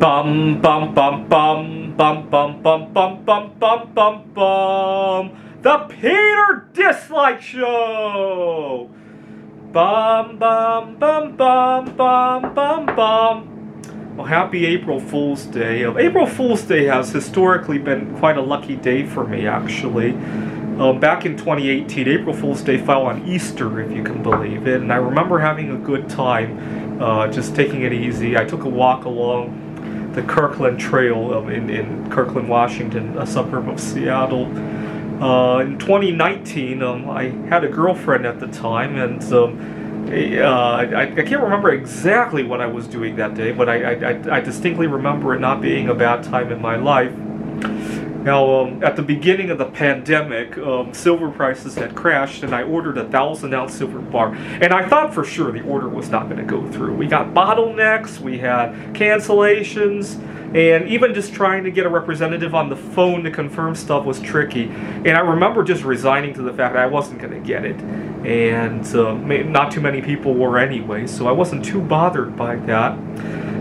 Bum bum bum bum bum bum bum bum bum bum bum bum. The Peter Dislike Show. Bum bum bum bum bum bum bum. Well, happy April Fool's Day. April Fool's Day has historically been quite a lucky day for me, actually. Back in 2018, April Fool's Day fell on Easter, if you can believe it, and I remember having a good time, just taking it easy. I took a walk along the Kirkland Trail in Kirkland, Washington, a suburb of Seattle. In 2019, I had a girlfriend at the time, and I can't remember exactly what I was doing that day, but I distinctly remember it not being a bad time in my life. Now, at the beginning of the pandemic, silver prices had crashed, and I ordered a 1,000-ounce silver bar. And I thought for sure the order was not going to go through. We got bottlenecks, we had cancellations, and even just trying to get a representative on the phone to confirm stuff was tricky. And I remember just resigning to the fact that I wasn't going to get it. And not too many people were anyway, so I wasn't too bothered by that.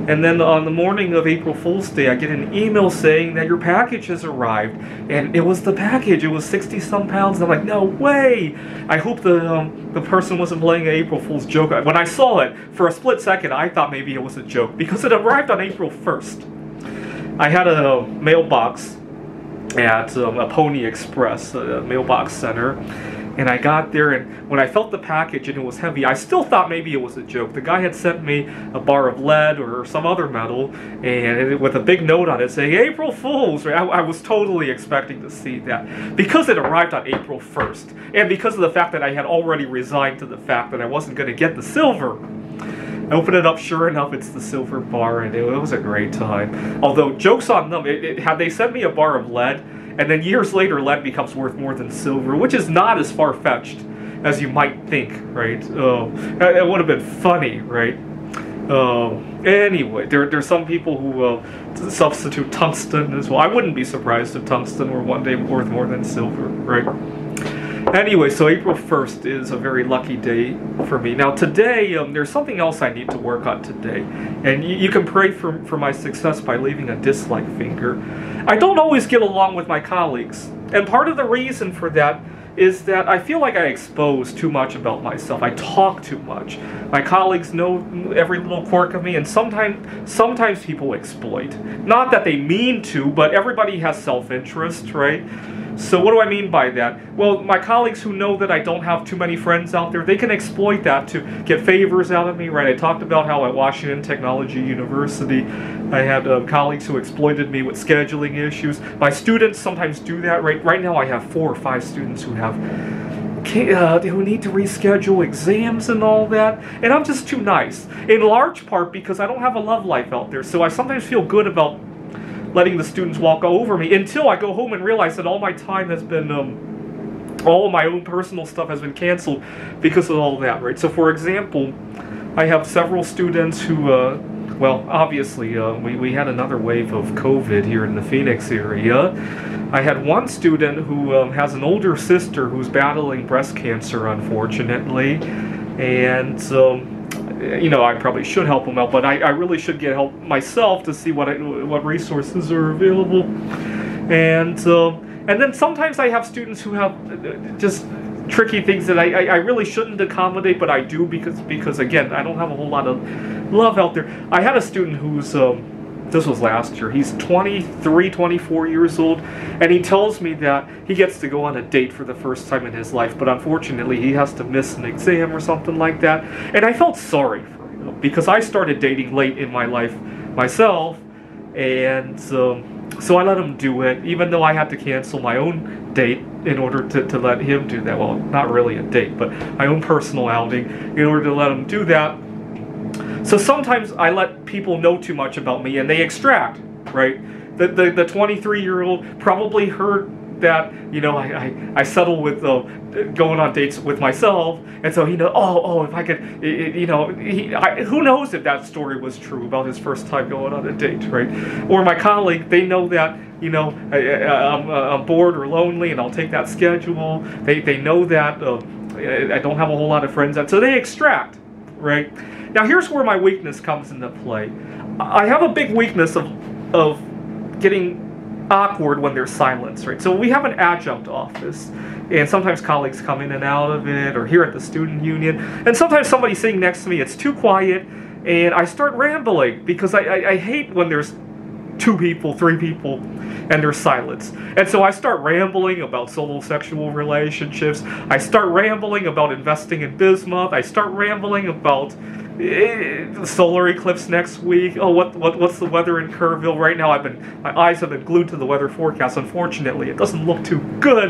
And then on the morning of April Fool's Day, I get an email saying that your package has arrived. And it was the package. It was 60-some pounds. And I'm like, no way! I hope the person wasn't playing an April Fool's joke. When I saw it, for a split second, I thought maybe it was a joke, because it arrived on April 1st. I had a mailbox at a Pony Express, a mailbox center. And I got there, and when I felt the package and it was heavy, I still thought maybe it was a joke. The guy had sent me a bar of lead or some other metal, and with a big note on it saying, April Fools! Right? I was totally expecting to see that. Because it arrived on April 1st, and because of the fact that I had already resigned to the fact that I wasn't going to get the silver, I opened it up, sure enough, it's the silver bar, and it was a great time. Although, joke's on them, had they sent me a bar of lead, and then years later, lead becomes worth more than silver, which is not as far-fetched as you might think, right? It would have been funny, right? Anyway, there's some people who substitute tungsten as well. I wouldn't be surprised if tungsten were one day worth more than silver, right? Anyway, so April 1st is a very lucky day for me. Now today, there's something else I need to work on today. And you can pray for my success by leaving a dislike finger. I don't always get along with my colleagues. And part of the reason for that is that I feel like I expose too much about myself. I talk too much. My colleagues know every little quirk of me, and sometimes people exploit. Not that they mean to, but everybody has self-interest, right? So what do I mean by that? Well, my colleagues who know that I don't have too many friends out there, they can exploit that to get favors out of me, right? I talked about how at Washington Technology University, I had colleagues who exploited me with scheduling issues. My students sometimes do that, right? Right now I have 4 or 5 students who who need to reschedule exams and all that, and I'm just too nice. In large part because I don't have a love life out there, so I sometimes feel good about letting the students walk over me until I go home and realize that all my time has been, all my own personal stuff has been canceled because of all that, right? So for example, I have several students who, well, obviously, we had another wave of COVID here in the Phoenix area. I had one student who has an older sister who's battling breast cancer, unfortunately, and you know, I probably should help them out, but I really should get help myself to see what resources are available. And then sometimes I have students who have just tricky things that I really shouldn't accommodate, but I do because again, I don't have a whole lot of love out there. I had a student who's this was last year. He's 23, 24 years old, and he tells me that he gets to go on a date for the first time in his life, but unfortunately he has to miss an exam or something like that. And I felt sorry for him, because I started dating late in my life myself, and so I let him do it, even though I had to cancel my own date in order to let him do that. Well, not really a date, but my own personal outing, in order to let him do that. So sometimes I let people know too much about me and they extract, right? The 23-year-old probably heard that, you know, I settle with going on dates with myself, and so he knows, oh, if I could, you know, who knows if that story was true about his first time going on a date, right? Or my colleague, they know that, you know, I'm bored or lonely and I'll take that schedule. They know that I don't have a whole lot of friends, and so they extract, right? Now here's where my weakness comes into play. I have a big weakness of getting awkward when there's silence, right? So we have an adjunct office, and sometimes colleagues come in and out of it, or here at the student union, and sometimes somebody's sitting next to me, it's too quiet, and I start rambling, because I hate when there's 2 people, 3 people, and there's silence. And so I start rambling about solo sexual relationships, I start rambling about investing in bismuth, I start rambling about the solar eclipse next week. Oh, what's the weather in Kerrville right now? My eyes have been glued to the weather forecast. Unfortunately, it doesn't look too good.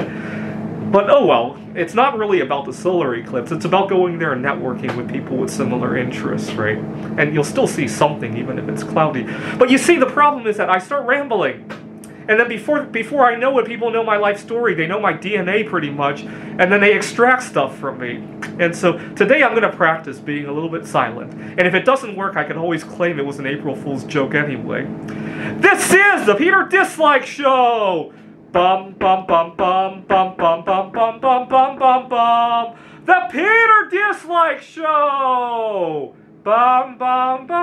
But oh well, it's not really about the solar eclipse. It's about going there and networking with people with similar interests, right? And you'll still see something even if it's cloudy. But you see, the problem is that I start rambling. And then before I know it, people know my life story. They know my DNA pretty much. And then they extract stuff from me. And so today I'm going to practice being a little bit silent. And if it doesn't work, I can always claim it was an April Fool's joke anyway. This is the Peter Dislike Show! Bum bum bum bum bum bum bum bum bum bum bum bum. The Peter Dislike Show! Bum bum bum.